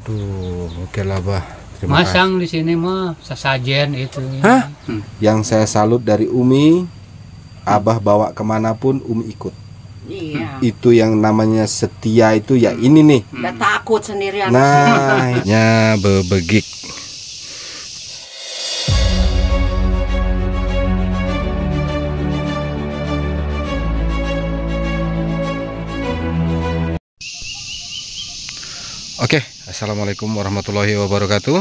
Waduh, oke lah Bah. Terima Masang di sini mah sesajen itu. Hah? Yang saya salut dari Umi, Abah bawa kemanapun Umi ikut. Iya. Itu yang namanya setia itu ya ini nih. Udah takut sendirian. Nah, nya bebegik. Oke, assalamualaikum warahmatullahi wabarakatuh.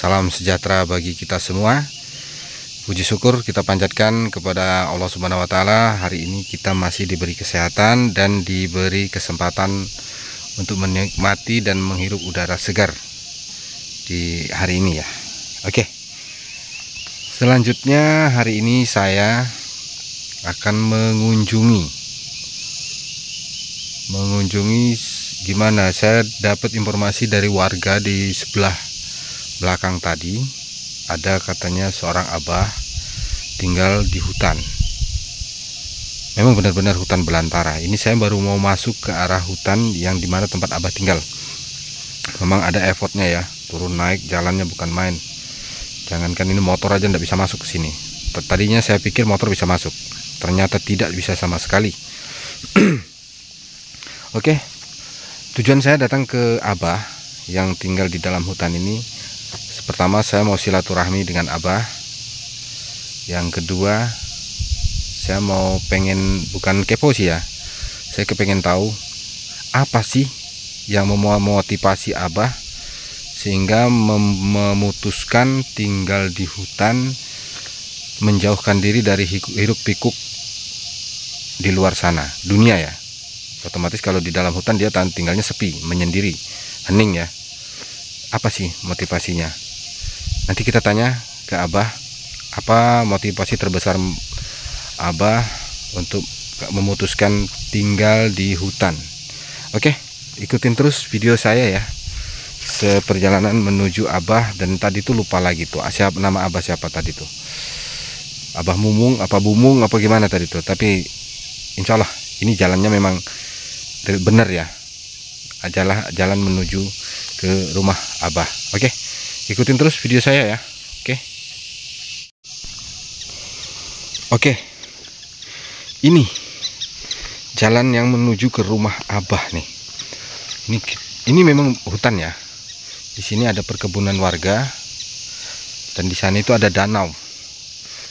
Salam sejahtera bagi kita semua. Puji syukur kita panjatkan kepada Allah Subhanahu wa Ta'ala. Hari ini kita masih diberi kesehatan dan diberi kesempatan untuk menikmati dan menghirup udara segar di hari ini ya. Oke. Selanjutnya hari ini saya akan mengunjungi gimana, saya dapat informasi dari warga di sebelah belakang tadi, ada katanya seorang abah tinggal di hutan. Memang benar-benar hutan belantara. Ini saya baru mau masuk ke arah hutan yang dimana tempat abah tinggal. Memang ada effortnya ya, turun naik jalannya bukan main. Jangankan ini motor aja nggak bisa masuk ke sini. Tadinya saya pikir motor bisa masuk, ternyata tidak bisa sama sekali. Oke. Tujuan saya datang ke Abah yang tinggal di dalam hutan ini. Pertama, saya mau silaturahmi dengan Abah. Yang kedua, saya mau bukan kepo sih ya, saya kepengen tahu apa sih yang memotivasi Abah sehingga memutuskan tinggal di hutan, menjauhkan diri dari hiruk pikuk di luar sana, dunia ya. Otomatis kalau di dalam hutan dia tinggalnya sepi, menyendiri, hening ya. Apa sih motivasinya? Nanti kita tanya ke Abah, apa motivasi terbesar Abah untuk memutuskan tinggal di hutan. Oke, ikutin terus video saya ya. Seperjalanan menuju Abah, dan tadi tuh lupa lagi tuh, nama Abah siapa tadi tuh? Abah Mumung, apa Bumung, apa gimana tadi tuh? Tapi insya Allah ini jalannya memang benar ya, adalah jalan menuju ke rumah Abah. Oke, ikutin terus video saya ya. Oke, ini jalan yang menuju ke rumah Abah nih. Ini memang hutan ya. Di sini ada perkebunan warga, dan di sana itu ada danau.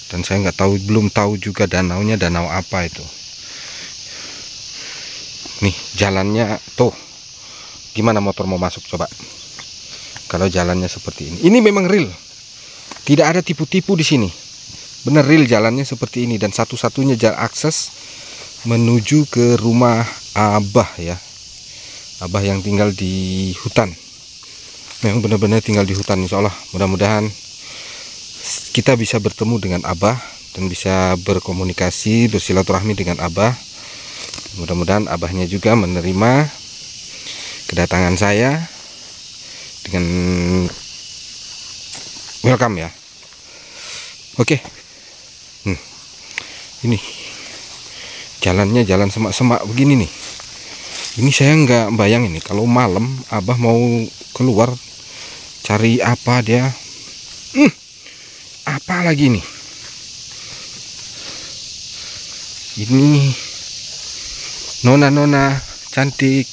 Dan saya belum tahu juga danaunya danau apa itu. Nih jalannya tuh, gimana motor mau masuk coba? Kalau jalannya seperti ini, ini memang real, tidak ada tipu-tipu di sini. Bener real jalannya seperti ini, dan satu-satunya jalan akses menuju ke rumah Abah ya. Abah yang tinggal di hutan. Memang benar-benar tinggal di hutan. Insya Allah mudah-mudahan kita bisa bertemu dengan Abah dan bisa berkomunikasi, bersilaturahmi dengan Abah. Mudah-mudahan Abahnya juga menerima kedatangan saya dengan welcome ya. Oke. Ini jalannya jalan semak-semak begini nih. Ini saya nggak bayang ini kalau malam Abah mau keluar cari apa dia. Apa lagi nih? Ini Nona cantik.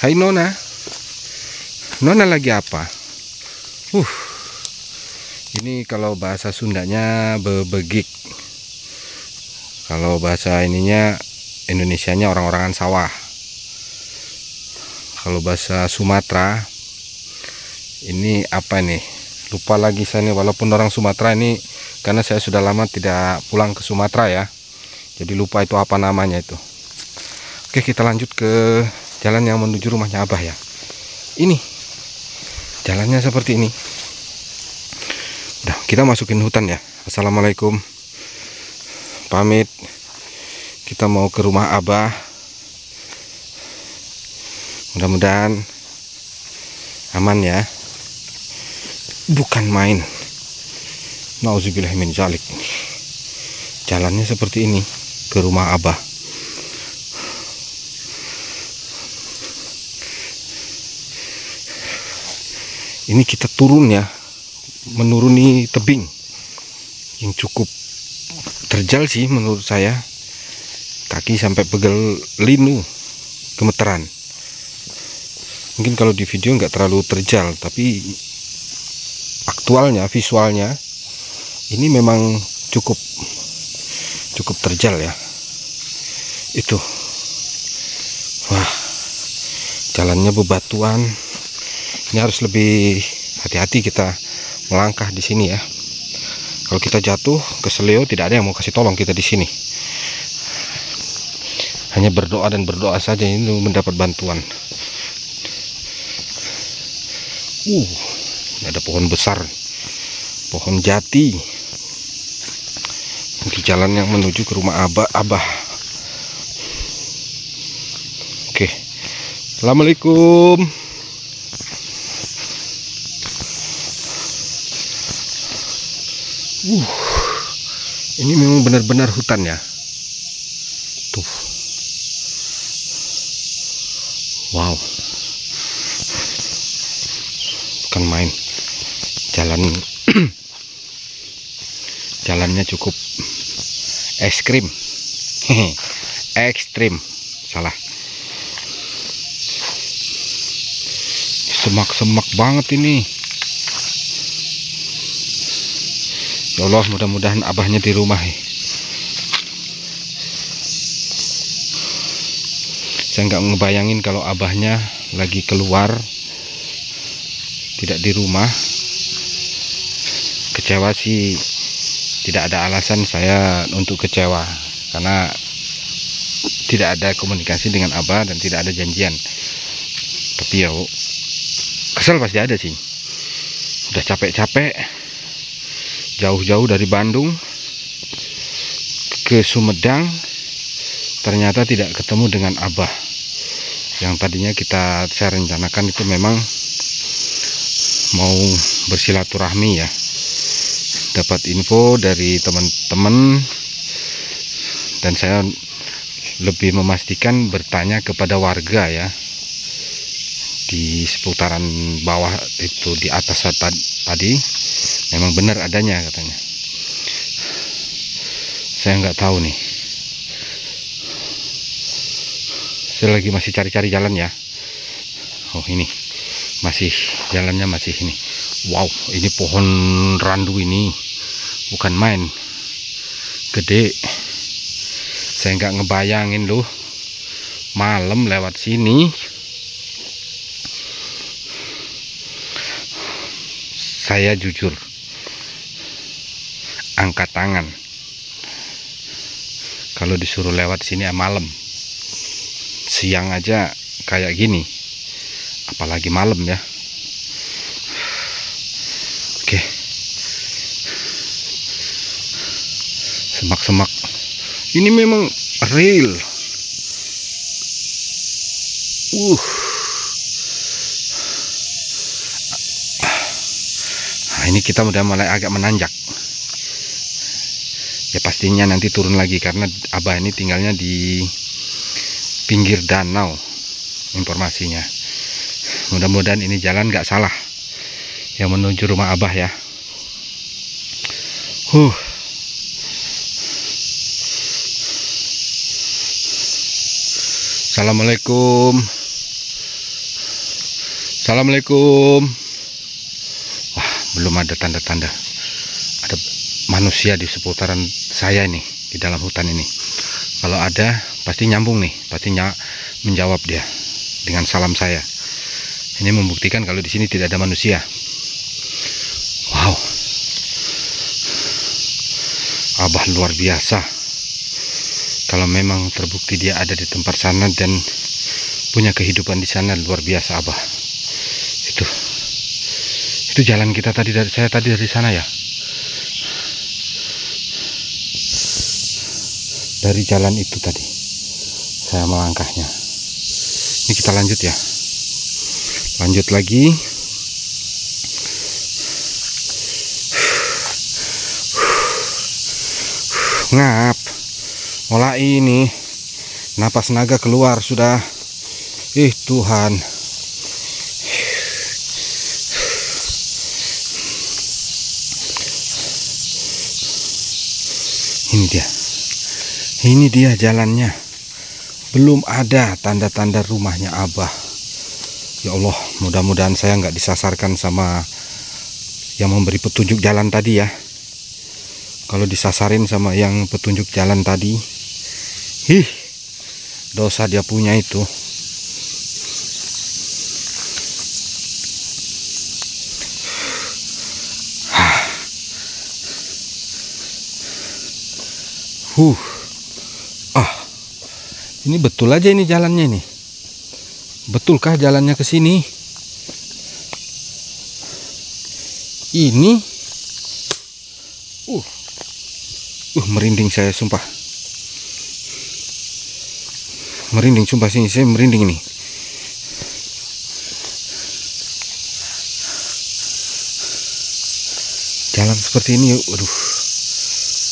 Hai Nona. Nona lagi apa? Ini kalau bahasa Sundanya bebegik. Kalau bahasa ininya Indonesianya orang-orangan sawah. Kalau bahasa Sumatera ini apa nih? Lupa lagi saya nih, walaupun orang Sumatera ini, karena saya sudah lama tidak pulang ke Sumatera ya. Jadi lupa itu apa namanya itu. Oke, kita lanjut ke jalan yang menuju rumahnya Abah ya. Ini jalannya seperti ini. Udah, kita masukin hutan ya. Assalamualaikum. Pamit. Kita mau ke rumah Abah. Mudah-mudahan aman ya. Bukan main. Nauzubillah min dzalik. Jalannya seperti ini ke rumah Abah. Ini kita turun ya, menuruni tebing yang cukup terjal sih menurut saya. Kaki sampai pegel linu, gemeteran. Mungkin kalau di video nggak terlalu terjal, tapi aktualnya, visualnya ini memang cukup terjal ya. Itu, wah, jalannya bebatuan. Ini harus lebih hati-hati kita melangkah di sini ya. Kalau kita jatuh keseleo, tidak ada yang mau kasih tolong kita di sini. Hanya berdoa dan berdoa saja ini mendapat bantuan. Ini ada pohon besar, pohon jati di jalan yang menuju ke rumah Abah. Oke, assalamualaikum. Ini memang benar-benar hutan ya. Tuh. Wow. Bukan main. Jalannya cukup ekstrim. Ekstrim. Salah. Semak-semak banget ini. Ya Allah, mudah-mudahan abahnya di rumah. Saya nggak ngebayangin kalau abahnya lagi keluar, tidak di rumah. Kecewa sih, tidak ada alasan saya untuk kecewa, karena tidak ada komunikasi dengan abah dan tidak ada janjian. Tapi ya kesel pasti ada sih. Udah capek-capek jauh-jauh dari Bandung ke Sumedang, ternyata tidak ketemu dengan abah. Yang tadinya saya rencanakan itu memang mau bersilaturahmi ya, dapat info dari teman-teman, dan saya lebih memastikan bertanya kepada warga ya di seputaran bawah itu, di atas tadi memang benar adanya katanya. Saya nggak tahu nih. Saya lagi masih cari-cari jalan ya. Oh, ini masih jalannya masih ini. Wow, ini pohon randu ini bukan main, gede. Saya nggak ngebayangin loh malam lewat sini. Saya jujur angkat tangan kalau disuruh lewat sini malam. Siang aja kayak gini, apalagi malam ya. Oke, semak-semak ini memang real. Nah, ini kita udah mulai agak menanjak ya, pastinya nanti turun lagi karena abah ini tinggalnya di pinggir danau informasinya. Mudah-mudahan ini jalan nggak salah yang menuju rumah abah ya. Assalamualaikum. Assalamualaikum. Wah, belum ada tanda-tanda ada manusia di seputaran saya ini, di dalam hutan ini. Kalau ada pasti nyambung nih, pasti menjawab dia dengan salam saya. Ini membuktikan kalau di sini tidak ada manusia. Wow, abah luar biasa. Kalau memang terbukti dia ada di tempat sana dan punya kehidupan di sana, luar biasa abah. Itu jalan kita tadi, saya tadi dari sana ya. Dari jalan itu tadi saya melangkahnya. Ini kita lanjut ya, lanjut lagi. Ngap, mulai ini napas naga keluar sudah. Tuhan, Ini dia jalannya. Belum ada tanda-tanda rumahnya Abah. Ya Allah, mudah-mudahan saya nggak disasarkan sama yang memberi petunjuk jalan tadi ya. Kalau disasarin sama yang petunjuk jalan tadi, dosa dia punya itu. Ini betul aja ini jalannya ini. Betulkah jalannya ke sini? Ini merinding saya sumpah. Merinding sumpah sini, saya merinding ini. Jalan seperti ini, waduh.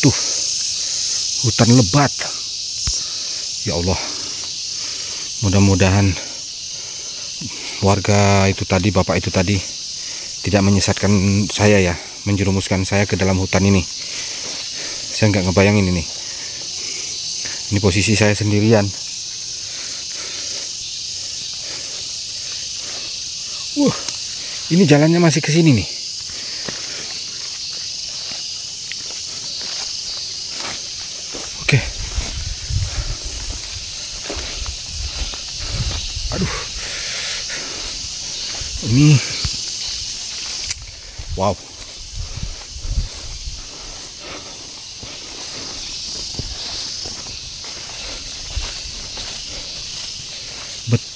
Tuh. Hutan lebat. Ya Allah. Mudah-mudahan warga itu tadi, bapak itu tadi tidak menyesatkan saya ya, menjerumuskan saya ke dalam hutan ini. Saya nggak ngebayangin ini. Ini posisi saya sendirian. Ini jalannya masih ke sini nih. Oke. Aduh. Ini wow.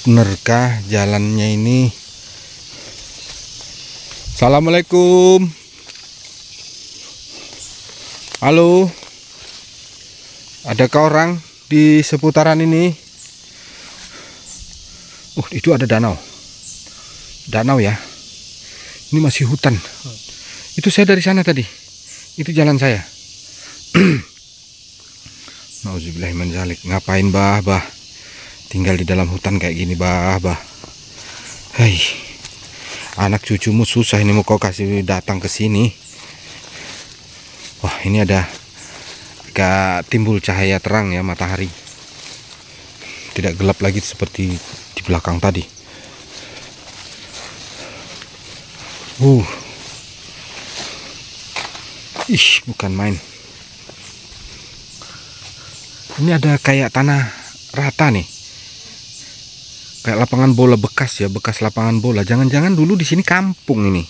Benerkah jalannya ini? Assalamualaikum. Halo. Adakah orang di seputaran ini? Itu ada danau. Danau ya. Ini masih hutan. Itu saya dari sana tadi. Itu jalan saya. Nauzubillahiminzalik. Ngapain bah? Tinggal di dalam hutan kayak gini bah. Hei. Anak cucumu susah ini mau kau kasih datang ke sini. Wah, ini ada agak timbul cahaya terang ya, matahari. Tidak gelap lagi seperti di belakang tadi. Bukan main. Ini ada kayak tanah rata nih. Kayak lapangan bola bekas ya, bekas lapangan bola. Jangan-jangan dulu di sini kampung ini.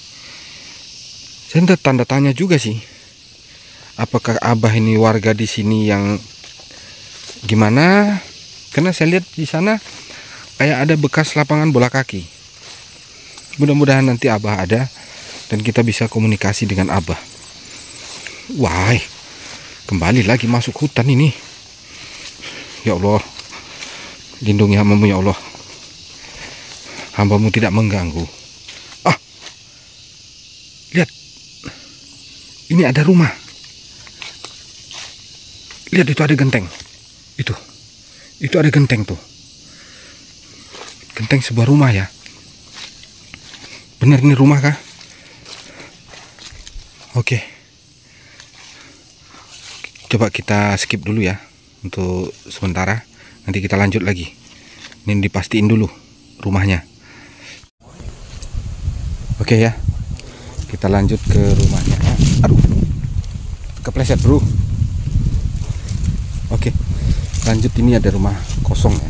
Saya tanda tanya juga sih. Apakah Abah ini warga di sini yang gimana? Karena saya lihat di sana kayak ada bekas lapangan bola kaki. Mudah-mudahan nanti Abah ada dan kita bisa komunikasi dengan Abah. Wah, kembali lagi masuk hutan ini. Ya Allah, lindungi hamba-Mu ya Allah. Hamba-Mu tidak mengganggu. Lihat, ini ada rumah. Lihat, itu ada genteng. Itu ada genteng tuh. Genteng sebuah rumah ya. Bener ini rumah kah? Oke. Coba kita skip dulu ya untuk sementara. Nanti kita lanjut lagi. Ini dipastiin dulu rumahnya. Oke ya. Kita lanjut ke rumahnya. Aduh. Kepleset, Bro. Oke. Lanjut, ini ada rumah kosong ya.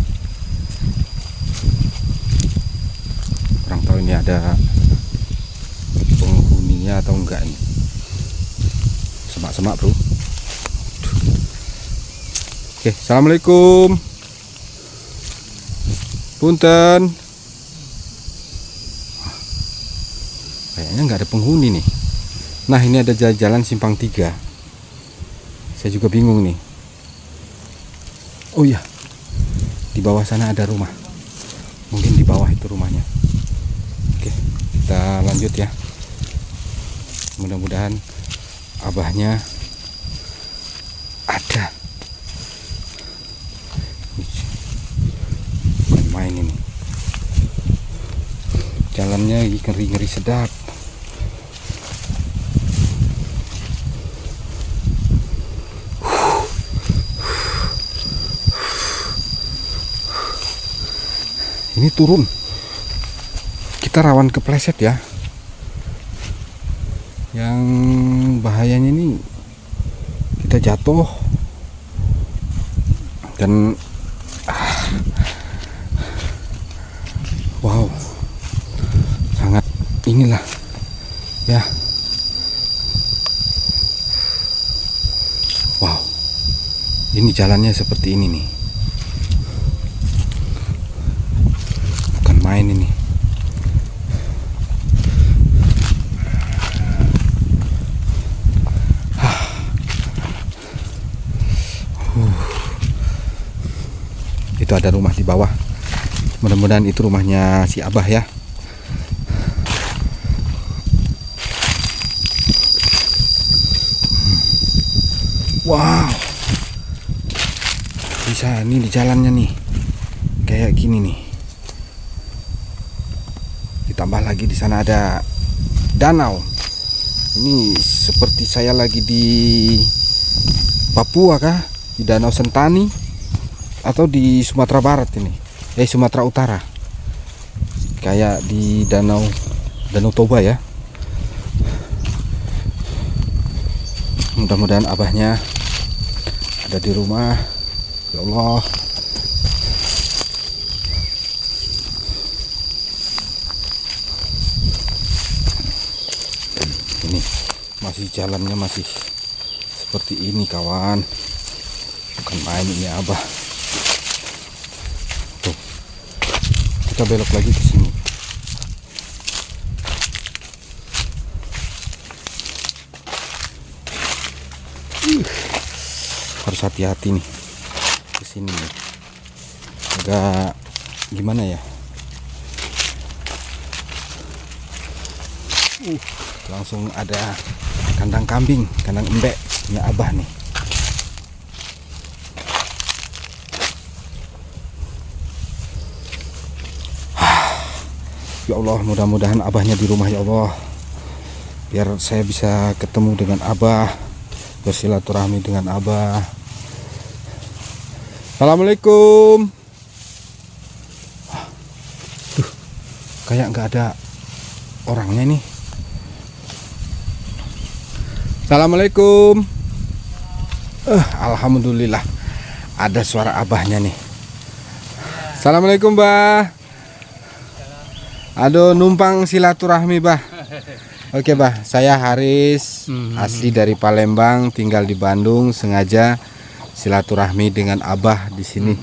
Kurang tahu ini ada penghuninya atau enggak ini. Semak-semak, Bro. Oke, assalamualaikum. Punten. Kayaknya nggak ada penghuni nih. Nah, ini ada jalan simpang 3. Saya juga bingung nih. Oh iya, di bawah sana ada rumah. Mungkin di bawah itu rumahnya. Oke, kita lanjut ya. Mudah-mudahan Abahnya ada. Bukan main ini. Jalannya ngeri-ngeri sedap. turun. Kita rawan kepleset ya. Yang bahayanya ini kita jatuh dan wow, sangat inilah ya. Wow, ini jalannya seperti ini nih, bukan main ini. Itu ada rumah di bawah. Mudah-mudahan itu rumahnya si Abah ya. Wow, bisa nih di jalannya nih kayak gini nih. Ditambah lagi di sana ada danau. Ini seperti saya lagi di Papua kah? Di Danau Sentani atau di Sumatera Barat ini? Sumatera Utara. Kayak di Danau Toba ya. Mudah-mudahan abahnya ada di rumah. Ya Allah. Ini masih jalannya masih seperti ini kawan. Bukan main ini abah. Tuh. Kita belok lagi ke sini. Harus hati-hati nih ke sini nih. Agak gimana ya? Langsung ada kandang kambing, kandang embek punya abah nih. Ya Allah, mudah-mudahan abahnya di rumah ya Allah. Biar saya bisa ketemu dengan abah, bersilaturahmi dengan abah. Assalamualaikum. Duh, kayak nggak ada orangnya nih. Assalamualaikum. Alhamdulillah ada suara abahnya nih. Assalamualaikum bah. Aduh, numpang silaturahmi bah. Oke bah, saya Haris, asli dari Palembang, tinggal di Bandung. Sengaja silaturahmi dengan abah di sini.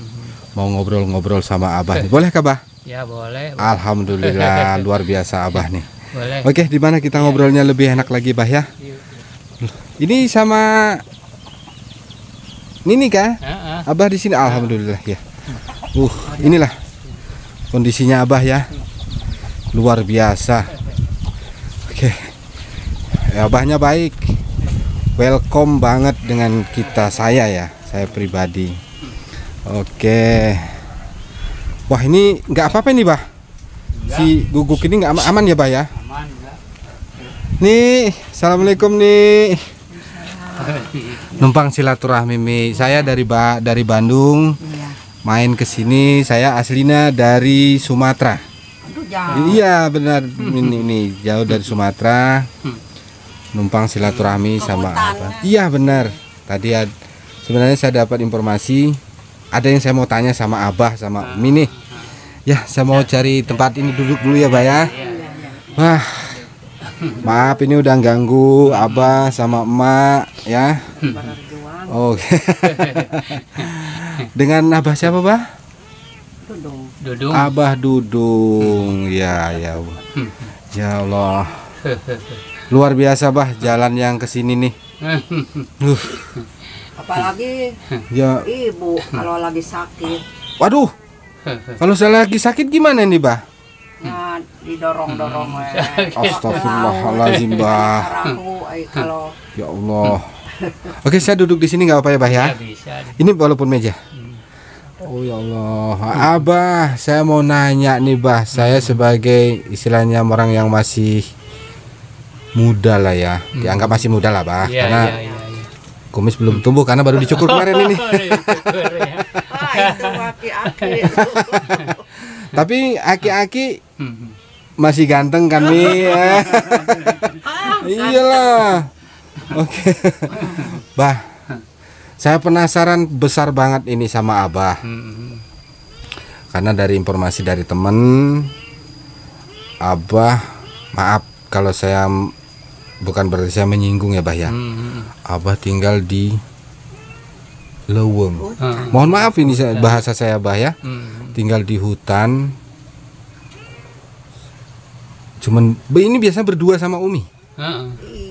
Mau ngobrol-ngobrol sama abah nih. Boleh kah bah? Ya boleh. Alhamdulillah luar biasa abah nih. Boleh. Oke, di mana kita ngobrolnya lebih enak lagi bah ya? Ini sama Nini kah? Abah di sini. Alhamdulillah ya. Inilah kondisinya abah ya. Luar biasa. Oke. Ya, abahnya baik. Welcome banget dengan saya ya. Saya pribadi. Oke. Wah, ini nggak apa-apa nih bah. Si guguk ini nggak aman ya bah ya? Aman enggak? Nih, assalamualaikum nih. Numpang silaturahmi Mi. Saya dari Bandung. Main ke sini. Saya aslinya dari Sumatera. Iya benar, ini jauh dari Sumatera. Numpang silaturahmi sama abah. Iya benar. Tadi sebenarnya saya dapat informasi ada yang saya mau tanya sama abah sama Umi nih. Ya, saya mau cari tempat ini duduk dulu ya bah ya. Wah, maaf ini udah ganggu abah sama emak ya. Oke. Dengan abah siapa bah? Dudung. Abah Dudung. Ya ya Allah. Luar biasa bah jalan yang kesini nih. Apalagi Ya. ibu kalau lagi sakit, Waduh. Kalau saya lagi sakit gimana nih bah? ya didorong-dorong. Astagfirullahaladzim bah. Kalau Ya Allah. Oke, saya duduk di sini nggak apa-apa ya bah ya? Ya bisa. Ini walaupun meja. Oh ya Allah, abah, saya mau nanya nih bah, saya sebagai istilahnya orang yang masih muda lah ya, dianggap masih muda lah bah, Iya, karena iya. kumis belum tumbuh karena baru dicukur kemarin ini. itu laki-laki. Tapi aki-aki masih ganteng kan Mi? Iyalah. Oke. Bah, saya penasaran besar banget ini sama Abah. Karena dari informasi dari temen, Abah, maaf kalau saya bukan berarti saya menyinggung ya Bah ya. Abah tinggal di Leweng. Mohon maaf ini bahasa saya Bah ya. Tinggal di hutan. Cuman ini biasa berdua sama Umi.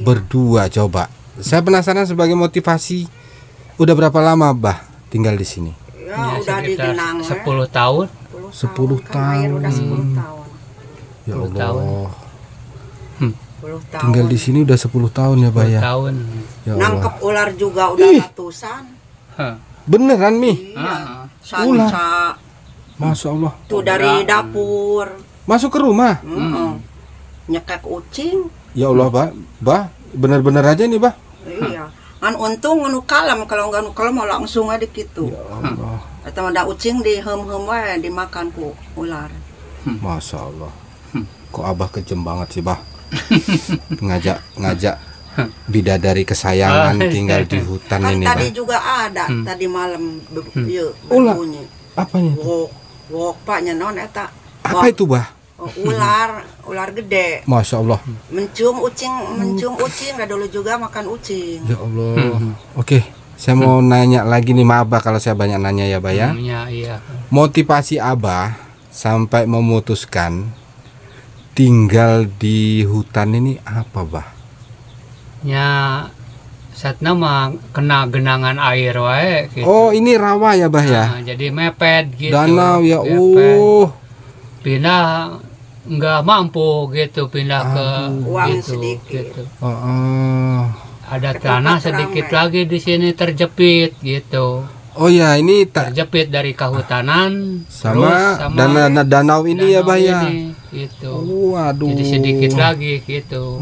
Berdua coba. Saya penasaran sebagai motivasi. Udah berapa lama Bah tinggal di sini? Ya, udah di Genang 10 tahun. 10 tahun. Udah 10 tahun. Ya 10 Allah. tahun. 10 tahun. Tinggal di sini udah 10 tahun ya Bah 10 ya. tahun. Ya Allah. Nangkep ular juga udah ratusan. Beneran Mi? Iya. Ular. Sanca. Masya Allah. Tuh dari dapur. Masuk ke rumah. Nyekek ucing. Ya Allah Bah, bener-bener aja nih Bah. Iya. Kan untung anu kalem, kalau nggak anu kalem mau langsung aja gitu. Ya Allah. Atau ada ucing di hem-hem wae dimakan ku ular. Masya Allah. Kok Abah kejem banget sih Bah. ngajak bidadari kesayangan tinggal di hutan Kan ini tadi Bah. juga ada tadi malam ieu Ular. berbunyi. Apanya? Wok paknya non eta. Apa itu Bah? Ular gede. Masya Allah. Mencium ucing, dah dulu juga makan ucing. Ya Allah. Oke, saya mau nanya lagi nih maaf Bah kalau saya banyak nanya ya Bah ya. Iya. Motivasi Abah sampai memutuskan tinggal di hutan ini apa Bah? Ya satna mah kena genangan air wae gitu. Oh ini rawa ya Bah ya? Nah, jadi mepet gitu. Danau ya. Mepet. Pindah nggak mampu gitu pindah ke Uang gitu, sedikit. gitu. Ada Ke tanah tempat sedikit ramai. lagi di sini terjepit gitu. Oh ya ini tak Terjepit dari kehutanan sama, terus danau ini ya danau Bah ya. ini, gitu. Waduh. Jadi sedikit lagi gitu.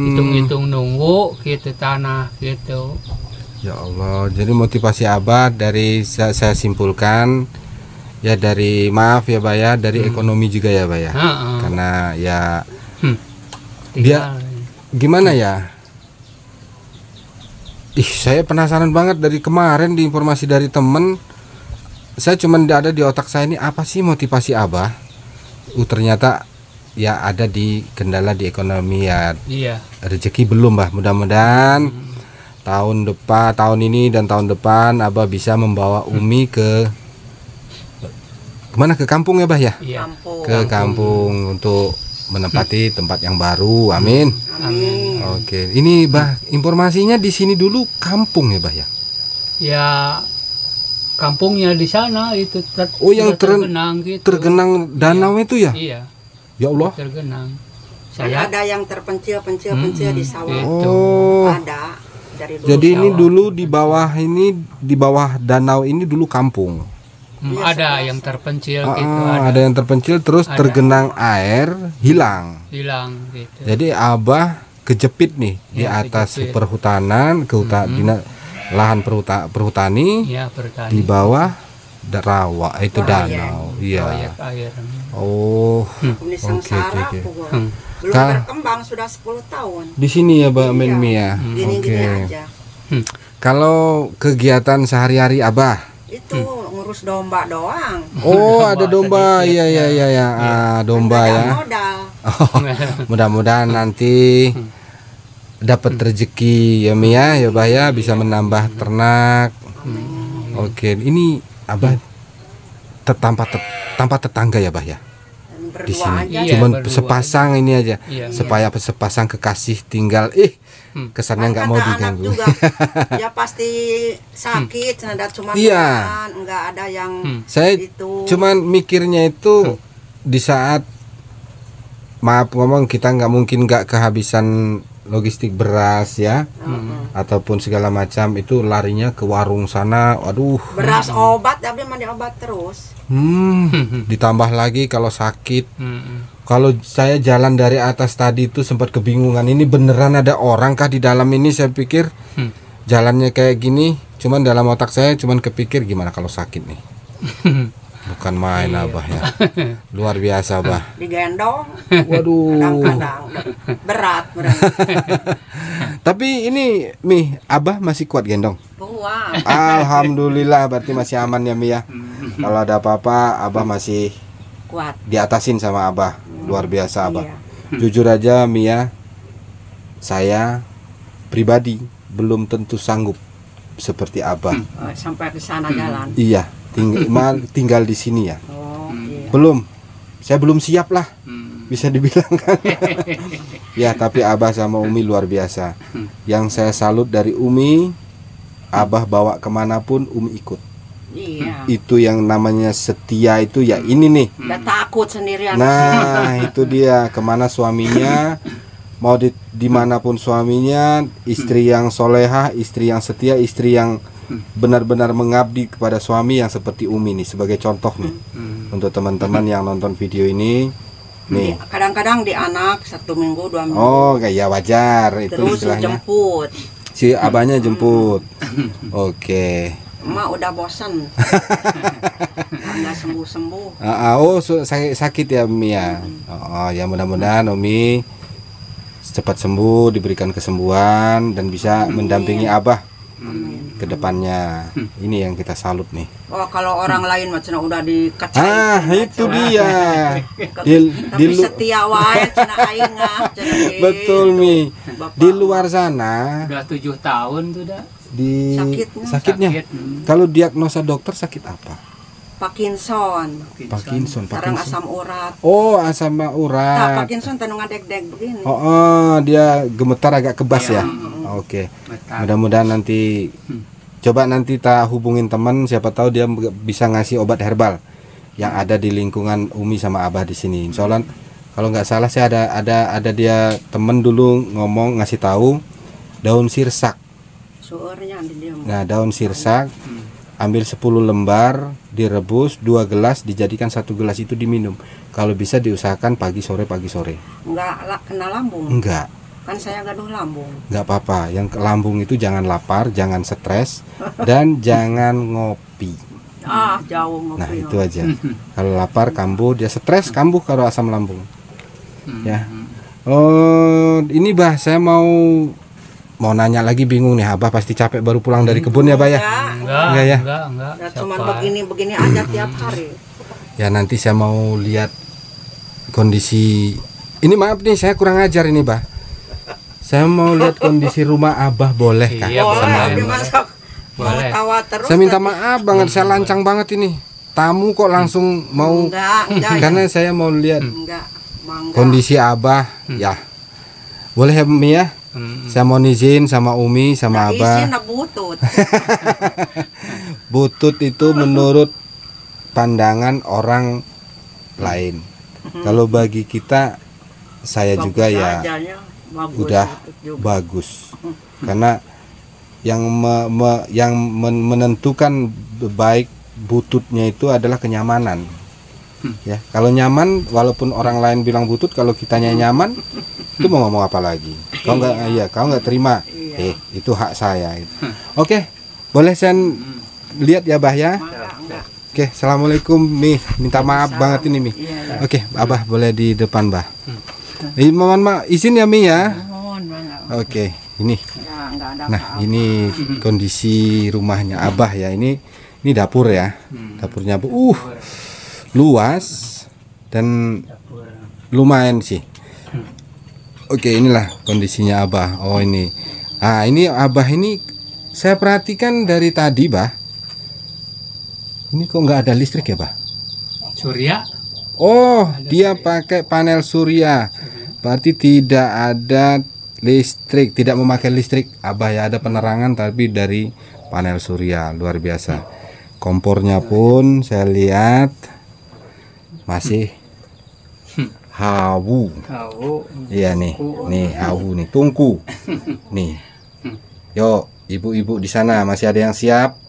Hitung-hitung nunggu gitu tanah gitu. Ya Allah, jadi motivasi Abah dari saya simpulkan ya dari maaf ya Bah ya, dari ekonomi juga ya Bah ya. Karena ya Tinggal. gimana ya? Saya penasaran banget dari kemarin di informasi dari temen. Saya cuman ada di otak saya ini apa sih motivasi Abah? Ternyata ya ada di kendala di ekonomi ya. Iya. Rezeki belum Bah, mudah-mudahan tahun ini dan tahun depan Abah bisa membawa Umi ke kemana, ke kampung ya Bah ya? Iya. Ke kampung untuk menempati tempat yang baru. Amin. Amin. Oke, ini Bah informasinya di sini dulu kampung ya Bah ya? Ya kampungnya di sana itu Oh, yang tergenang gitu. Tergenang danau itu ya? Iya. Ya Allah. Tergenang. Saya ada yang terpencil di sawah. Gitu. Oh. Ada dari dulu. Jadi ini sawah. dulu di bawah danau ini dulu kampung. Ada yang terpencil gitu. Ada yang terpencil terus Ada. tergenang air hilang. Hilang gitu. Jadi Abah kejepit nih di Ya, atas kejepit. perhutanan, lahan perhutani Iya, bertani. di bawah rawa itu Proyek. danau. Iya. Proyek air. Oh. Ini sengsara oke. pokok. Belum Kah- berkembang sudah 10 tahun. Di sini ya Mbak Iya. Menmi ya. Gini-gini aja. Kalau kegiatan sehari-hari Abah. Itu ngurus domba doang. Oh, ada domba. sedikit, Iya. Domba Nggak ada ya. modal. Mudah-mudahan nanti dapat rezeki ya Mi ya Bah ya, bisa menambah ternak. Oke, ini Abah tanpa tetangga ya Bah ya Berdua di sini. aja. Iya, Cuman berdua sepasang ini aja. Iya. Supaya sepasang kekasih tinggal kesannya nggak mau Kata anak diganggu. juga, ya pasti sakit, ada cuma Iya. nggak ada yang Saya itu. cuman mikirnya itu di saat maaf ngomong kita nggak mungkin nggak kehabisan logistik beras ya ataupun segala macam itu larinya ke warung sana. Waduh. Beras obat, tapi mandi obat terus. Ditambah lagi kalau sakit. Kalau saya jalan dari atas tadi itu sempat kebingungan, ini beneran ada orang kah di dalam ini? Saya pikir jalannya kayak gini, cuman dalam otak saya cuman kepikir gimana kalau sakit nih. Bukan main Abah ya. Luar biasa Abah. Digendong. Waduh. Kadang-kadang berat. Tapi ini Mi, Abah masih kuat gendong? Kuat. Alhamdulillah, berarti masih aman ya Mi ya. Kalau ada apa-apa Abah masih Kuat. diatasin sama Abah. Luar biasa Abah. Iya. Jujur aja Mi ya, saya pribadi belum tentu sanggup seperti Abah. Sampai ke sana jalan. Iya, tinggal di sini ya. Oh, iya. Belum. Saya belum siap lah. Bisa dibilang kan. Ya, tapi Abah sama Umi luar biasa. Yang saya salut dari Umi, Abah bawa kemanapun Umi ikut. Iya. Itu yang namanya setia itu ya ini nih. Udah takut sendirian. Nah, itu dia, kemana suaminya, mau dimanapun suaminya, istri yang solehah, istri yang setia, istri yang benar-benar mengabdi kepada suami yang seperti Umi nih, sebagai contoh nih untuk teman-teman yang nonton video ini nih. Kadang-kadang di anak 1 minggu 2 minggu. Oh kayak wajar itu Terus istilahnya. jemput. Si abahnya jemput. Oke. Emak udah bosan. Nggak sembuh-sembuh. Oh sakit ya Umi ya. Oh ya, mudah-mudahan Umi cepat sembuh, diberikan kesembuhan dan bisa mendampingi Abah ke depannya. Ini yang kita salut nih. Oh, kalau orang lain macam udah dikecai. Itu dia. Tapi setia wae cenah aing Betul Mi. Di luar sana Udah 7 tahun tuh dah. di Sakitnya. Kalau diagnosa dokter sakit apa? Parkinson. Parkinson. Sarang asam urat. Oh, asam Nah, urat. Parkinson tanu ngadeg-deg begini. Dia gemetar agak kebas ya. Oke. Mudah-mudahan nanti coba nanti tak hubungin teman, siapa tahu dia bisa ngasih obat herbal yang ada di lingkungan Umi sama Abah di sini. Insyaallah kalau nggak salah saya ada dia temen dulu ngomong ngasih tahu daun sirsak. Suurnya di dia. Nah, daun sirsak ambil 10 lembar, direbus 2 gelas, dijadikan 1 gelas itu diminum. Kalau bisa diusahakan pagi sore. Enggak kena lambung. Enggak. Kan saya gaduh lambung. Enggak apa-apa. Yang lambung itu jangan lapar, jangan stres, dan jangan ngopi. Jauh ngopi. Nah, itu aja. Kalau lapar kambuh, dia stres kambuh kalau asam lambung. Ya. Oh, ini Bah, saya mau nanya lagi, bingung nih. Abah pasti capek baru pulang dari kebun ya, Bah ya? Enggak ya? Enggak. Ya, cuman begini aja tiap hari. Ya, nanti saya mau lihat kondisi. Ini maaf nih, saya kurang ajar ini, Bah. Saya mau lihat kondisi rumah Abah, boleh kah? Iya, boleh. Dimasak. Mau Boleh. tawa terus. Saya minta maaf banget, saya lancang banget ini. Tamu kok langsung mau. Enggak. Karena saya mau lihat Enggak. Mangga. kondisi Abah. Ya, boleh ya Mi ya? Saya mau izin sama Umi sama Abah. Izin butut. Butut itu menurut pandangan orang lain. Kalau bagi kita, saya juga ya udah bagus. Karena yang menentukan baik bututnya itu adalah kenyamanan. Ya, kalau nyaman, walaupun orang lain bilang butut, kalau kitanya nyaman, itu mau ngomong apa lagi? Kau nggak terima, itu hak saya. Oke, boleh saya lihat ya Bah ya? Oke, assalamualaikum Mi, minta maaf banget ini Mi. Oke, Abah boleh di depan Bah. Mohon izin ya Mi ya. Oke, ini. Nah, ini kondisi rumahnya Abah ya. Ini dapur ya. Dapurnya luas dan lumayan sih. Oke, inilah kondisinya Abah. Oh ini. Ini Abah ini saya perhatikan dari tadi, Bah. Ini kok nggak ada listrik ya, Bah? Surya. Oh, dia pakai panel surya. Berarti tidak ada listrik, tidak memakai listrik. Abah ya, ada penerangan tapi dari panel surya. Luar biasa. Kompornya pun saya lihat masih hawu. Iya nih hawu nih, tungku. Nih. Yo, ibu-ibu di sana masih ada yang siap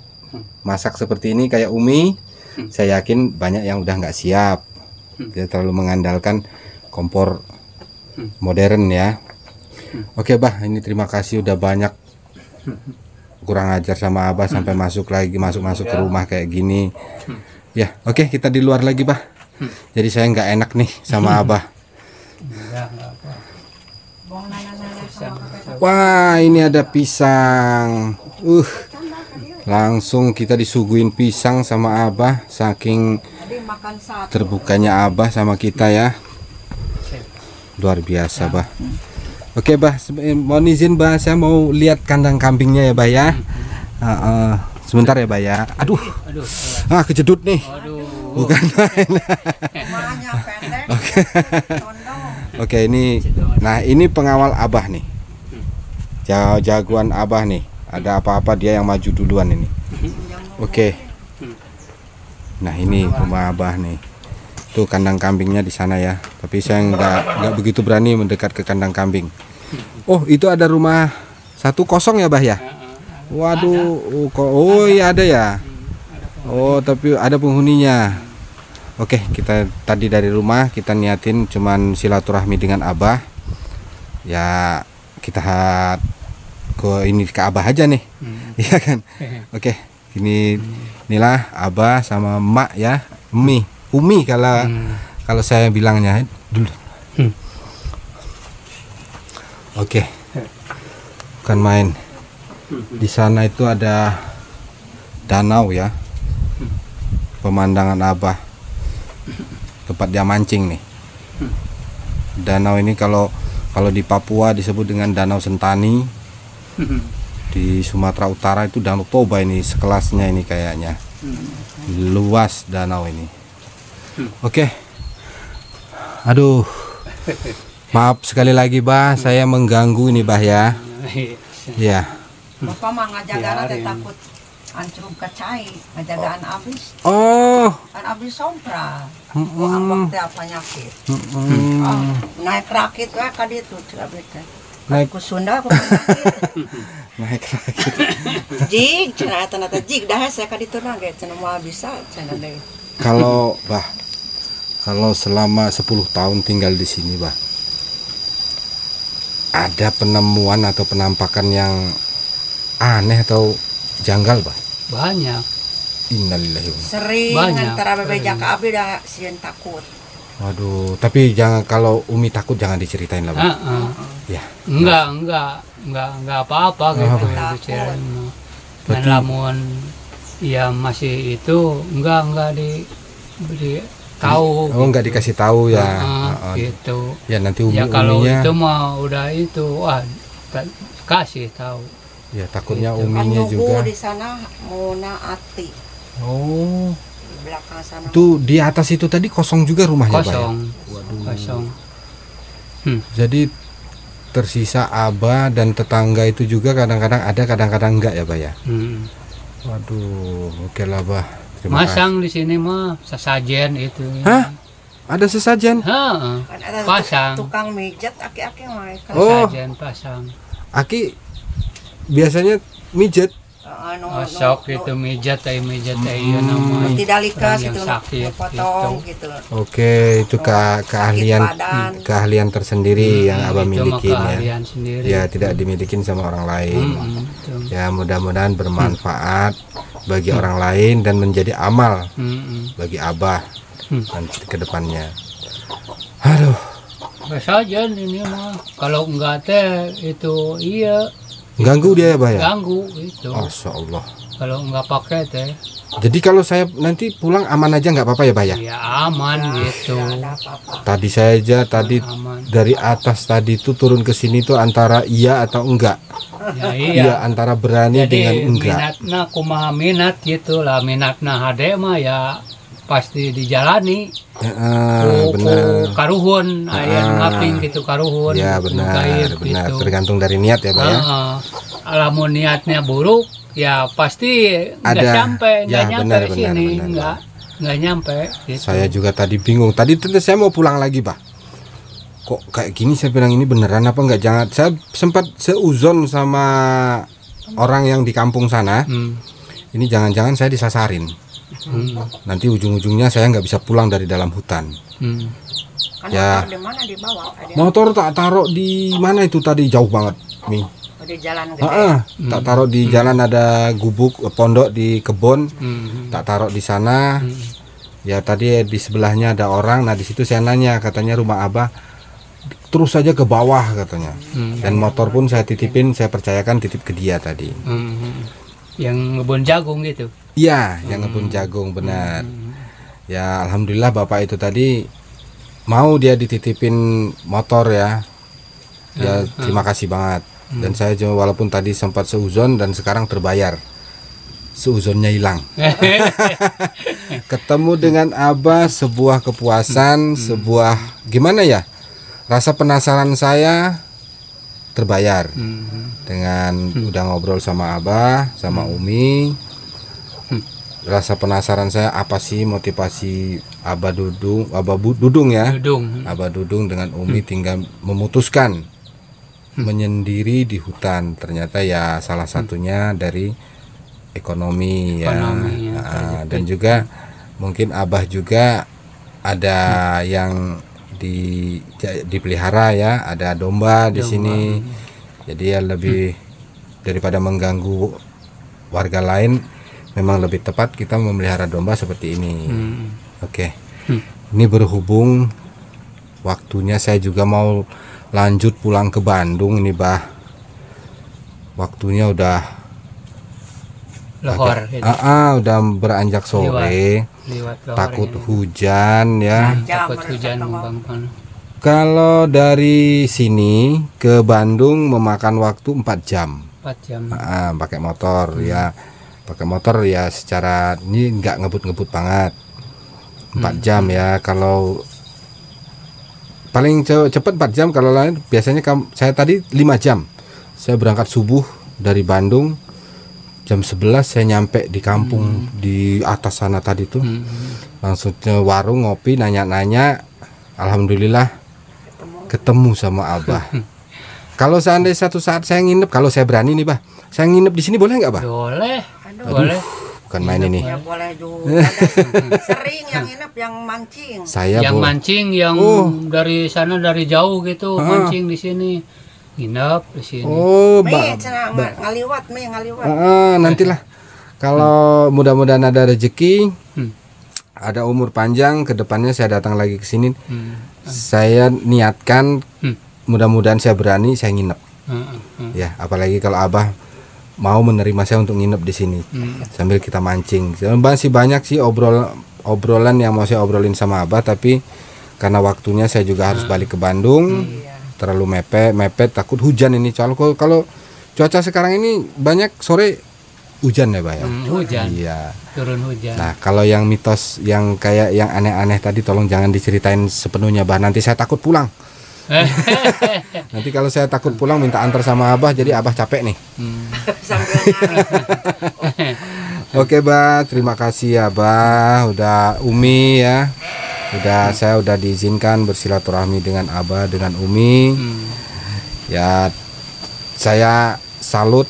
masak seperti ini kayak Umi? Saya yakin banyak yang udah nggak siap. Kita terlalu mengandalkan kompor modern ya. Oke Bah, ini terima kasih udah banyak kurang ajar sama Abah sampai masuk ke rumah kayak gini. Ya, oke, kita di luar lagi, Bah. Jadi saya nggak enak nih sama Abah. Enggak apa. Pisang. Wah, ini ada pisang. Langsung kita disuguhin pisang sama Abah, saking Jadi makan satu. terbukanya Abah sama kita ya. Luar biasa, Bah. Oke, Bah, mohon izin, Bah, saya mau lihat kandang kambingnya ya, Bah ya. Sebentar ya, Bah ya. Aduh, kejedut nih. Aduh. Bukan main. Rumahnya pendek. Condong. Oke, ini, nah ini pengawal Abah nih. Jagoan Abah nih. Ada apa-apa dia yang maju duluan ini. Oke. Nah, ini rumah Abah nih. Tuh kandang kambingnya di sana ya. Tapi saya nggak begitu berani mendekat ke kandang kambing. Oh, itu ada rumah 1 kosong ya, Bah ya? Waduh, oh iya ada ya. Oh, tapi ada penghuninya. Oke, kita tadi dari rumah kita niatin cuman silaturahmi dengan Abah. Ya, kita ke Abah aja nih. Iya kan? Oke, inilah Abah sama Emak ya. Umi kalau saya bilangnya dulu. Oke. Bukan main. Di sana itu ada danau ya. Pemandangan Abah. Tempat dia mancing nih. Danau ini kalau di Papua disebut dengan Danau Sentani. Di Sumatera Utara itu Danau Toba ini sekelasnya ini kayaknya. Luas danau ini. Oke. Aduh. Maaf sekali lagi, Bah, saya mengganggu ini, Bah ya. Iya. Bapak mah ngajagaan teh takut hancur kacai, ngajagaan abis. Oh. Kan abis sompra. Ambak teh penyakit. Naik rakit we ka ditu abis teh. Naik Ku Sunda ku penyakit. naik lagi. Jig cenah eta teh jig dah saya ka ditu na ge cenah moal bisa cenah deui. Kalau selama 10 tahun tinggal di sini, Bah, ada penemuan atau penampakan yang aneh atau janggal, Bah? Banyak. Innalillahi wa inna. Sering Banyak. antara bebeja ka abdi dah sieun takut. Waduh, tapi jangan, kalau Umi takut jangan diceritain lah, Bah. Ya. Enggak apa-apa gitu ya bicarain. Dan Berarti- lamun ya masih itu enggak tahu. Oh, nggak dikasih tahu ya. Gitu. Ya nanti Ya kalau uminya, itu mah udah itu kasih tahu. ya takutnya Gitu. Kan uminya nunggu juga. di sana Muna Ati Oh, di belakang sana. itu di atas itu tadi kosong juga rumahnya, Bah, ya? Kosong. Waduh. Kosong. Jadi tersisa Abah dan tetangga itu juga kadang-kadang ada, kadang-kadang enggak ya, Bah ya. Waduh, oke lah, Bah. Terima kasih. Masang di sini mah sesajen itu. Hah? Ada sesajen? Heeh. Kan ada Pasang. tukang mijat aki-aki mah. Oh. Sesajen pasang. Aki biasanya mijet. Sok itu mijat iya nama. Tidak likas Orang gitu, yang sakit potong gitu. Oke, itu keahlian badan. keahlian tersendiri yang Abah Itu mah milikin ya. keahlian sendiri. Ya, tidak dimilikin sama orang lain. Itu. Ya, mudah-mudahan bermanfaat bagi orang lain dan menjadi amal bagi Abah nanti ke depannya. Aduh, Sesajen ini mah. Kalau enggak teh itu iya ganggu dia ya, Bah ya? ganggu itu. Masya Allah. Kalau enggak pakai teh Jadi kalau saya nanti pulang aman aja nggak apa-apa ya, Bah ya? ya aman gitu. Ada apa-apa. Tadi saya aja Aman. dari atas tadi tuh turun ke sini tuh antara iya atau enggak. Ya Iya, iya. antara berani dengan Jadi enggak. minatna kumaha minat gitu lah, minatna hade mah ya pasti dijalani. Benar. Karuhun aya nu ngaping gitu karuhun. Ya nu benar, gaib benar. gitu. Tergantung dari niat ya, Pak ya. Alamun niatnya buruk ya pasti nggak Ada. sampai, Ya, nggak nyampe benar, sini, benar. nggak nyampe. Gitu. Saya juga tadi bingung. Tadi tentu saya mau pulang lagi, Pak. Kok kayak gini, saya bilang ini beneran apa enggak? Jangan. Saya sempat seuzon sama orang yang di kampung sana. Ini jangan-jangan saya disasarin. Nanti ujung-ujungnya saya nggak bisa pulang dari dalam hutan. Kan Ya. motor di mana dibawa? Ada Motor tak taruh di mana itu tadi, jauh banget, Mi. di jalan gede. Tak taruh di jalan, ada gubuk pondok di kebun. Tak taruh di sana. Ya tadi di sebelahnya ada orang. Nah di situ saya nanya, katanya rumah Abah terus saja ke bawah katanya. Dan motor pun saya titipin, saya percayakan titip ke dia tadi. Yang ngebon jagung gitu. Iya, yang ngebun jagung benar. Ya alhamdulillah bapak itu tadi mau dia dititipin motor ya. Ya terima kasih banget. Dan saya juga walaupun tadi sempat seuzon dan sekarang terbayar. Seuzonnya hilang. Ketemu dengan Abah sebuah kepuasan, sebuah gimana ya? Rasa penasaran saya terbayar. Dengan udah ngobrol sama Abah, sama Umi. Rasa penasaran saya apa sih motivasi Abah Dudung ya? Abah Dudung dengan Umi tinggal memutuskan menyendiri di hutan. Ternyata ya salah satunya dari ekonomi ya. Dan juga mungkin Abah juga ada yang dipelihara ya, ada domba di sini. Jadi ya lebih daripada mengganggu warga lain, memang lebih tepat kita memelihara domba seperti ini. Oke. Ini berhubung waktunya saya juga mau lanjut pulang ke Bandung ini, Bah. Waktunya udah lohor gitu. Udah beranjak sore. Liwat lohor Takut ini. hujan ya. Takut hujan Bang. Kalau dari sini ke Bandung memakan waktu 4 jam. 4 jam. Pakai motor ya. Pakai motor ya secara ini nggak ngebut-ngebut banget. 4 jam ya. Kalau paling cepat 4 jam, kalau lain biasanya saya tadi 5 jam. Saya berangkat subuh dari Bandung. Jam 11 saya nyampe di kampung di atas sana tadi tuh. Langsung ke warung ngopi, nanya-nanya. Alhamdulillah ketemu sama Abah. Kalau seandainya satu saat saya nginep, kalau saya berani nih, Bah, saya nginep di sini boleh nggak, Bah? Boleh. Boleh. Bukan main ini. Ya boleh juga. Sering yang nginep yang mancing. Saya yang mancing yang dari sana dari jauh gitu mancing di sini. Nginep di sini. Ngaliwat. Nantilah. Kalau mudah-mudahan ada rezeki, ada umur panjang, ke depannya saya datang lagi ke sini. Saya niatkan, mudah-mudahan saya berani, saya nginep. Ya, apalagi kalau Abah mau menerima saya untuk nginep di sini, sambil kita mancing. Masih banyak sih obrolan yang mau saya obrolin sama Abah, tapi karena waktunya saya juga harus balik ke Bandung. Terlalu mepet takut hujan ini. Kalau cuaca sekarang ini banyak sore hujan ya, Pak ya. Hujan. Iya. Turun hujan. Nah, kalau yang mitos yang kayak yang aneh-aneh tadi tolong jangan diceritain sepenuhnya, Bah. Nanti saya takut pulang. Nanti kalau saya takut pulang minta antar sama Abah, jadi Abah capek nih. Oke, Bah. Terima kasih ya, Bah. Udah Umi ya. Saya udah diizinkan bersilaturahmi dengan Abah, dengan Umi. Ya, saya salut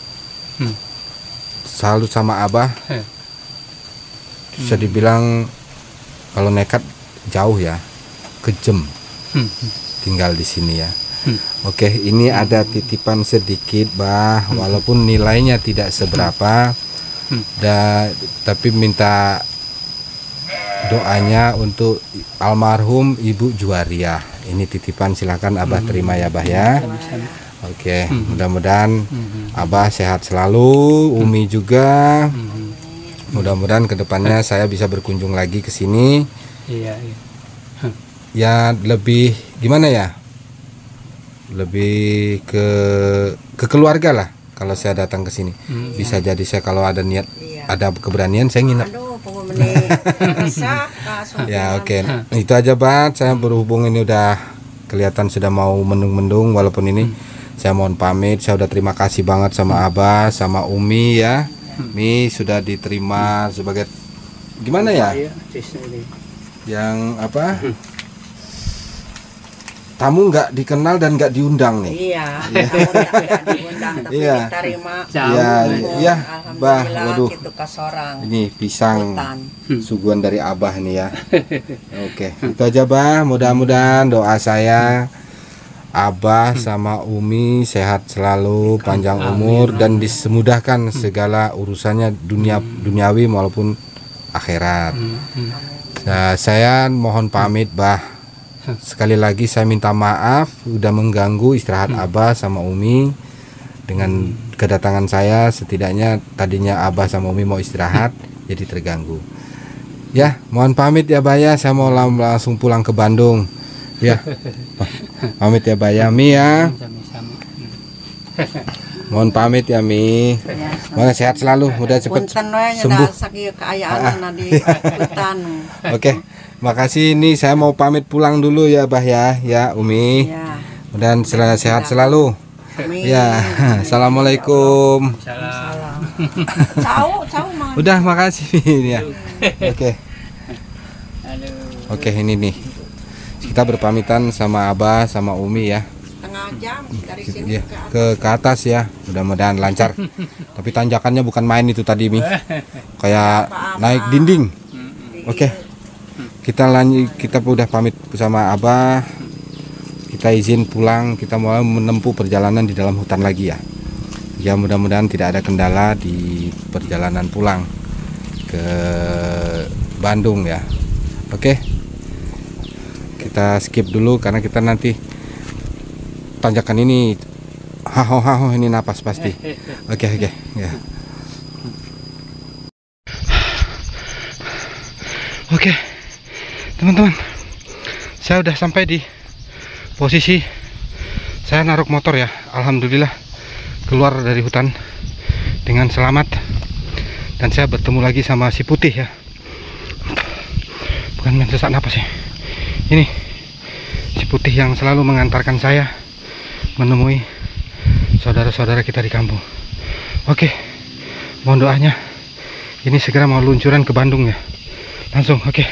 sama Abah. Bisa dibilang kalau nekat jauh ya, kejam tinggal di sini ya. Oke, ini ada titipan sedikit, Bah, walaupun nilainya tidak seberapa, tapi minta doanya untuk almarhum Ibu Juwariah. Ini titipan, silakan Abah terima ya, Bah ya. Oke, mudah-mudahan Abah sehat selalu, Umi juga. Mudah-mudahan kedepannya saya bisa berkunjung lagi ke sini. Iya. Ya lebih gimana ya? Lebih ke keluarga lah kalau saya datang ke sini. Bisa jadi saya kalau ada niat, ada keberanian saya nginep. Ya oke. Itu aja, Bat. Saya berhubung ini udah kelihatan sudah mau mendung-mendung, walaupun ini saya mohon pamit. Saya udah terima kasih banget sama Abah, sama Umi ya. Mi sudah diterima sebagai gimana ya? Yang apa? Tamu nggak dikenal dan nggak diundang nih. Iya, nggak diundang tapi diterima. Iya, Bah, waduh. Gitu kasorang. Ini pisang suguhan dari Abah nih ya. Oke, itu aja, Bah. Mudah-mudahan doa saya Abah sama Umi sehat selalu, panjang umur dan disemudahkan segala urusannya duniawi maupun akhirat. Nah, saya mohon pamit, Bah. Sekali lagi saya minta maaf udah mengganggu istirahat Abah sama Umi dengan kedatangan saya. Setidaknya tadinya Abah sama Umi mau istirahat, jadi terganggu. Ya, mohon pamit ya, Bah ya. Saya mau langsung pulang ke Bandung. Ya, pamit ya, Bah ya. Mi ya. Mohon pamit ya, Mi. Mana sehat selalu, mudah cepat sembuh. Di hutan. Oke, makasih. Ini saya mau pamit pulang dulu ya, Bah ya, ya Umi. Ya. Dan sehat selalu. Amin. Ya, assalamualaikum. Salam. Tahu mah. Udah, makasih ya. Oke, Aduh. oke ini nih. Kita berpamitan sama Abah sama Umi ya. Setengah jam dari sini Ya, ke atas ya. Mudah-mudahan lancar. Tapi tanjakannya bukan main itu tadi, Mi. Kayak naik dinding. Oke. Kita lanjut, kita udah pamit sama Abah. Kita izin pulang, kita mau menempuh perjalanan di dalam hutan lagi ya. Ya, mudah-mudahan tidak ada kendala di perjalanan pulang ke Bandung ya. Oke. Kita skip dulu karena kita nanti tanjakan ini haho ini napas pasti. Oke ya. Oke, teman-teman, saya udah sampai di posisi saya naruh motor ya. Alhamdulillah keluar dari hutan dengan selamat, dan saya bertemu lagi sama si putih ya. Bukan main sesak napas ya. Ini si putih yang selalu mengantarkan saya menemui saudara-saudara kita di kampung. Oke, mohon doanya. Ini segera mau luncuran ke Bandung ya. Langsung, oke.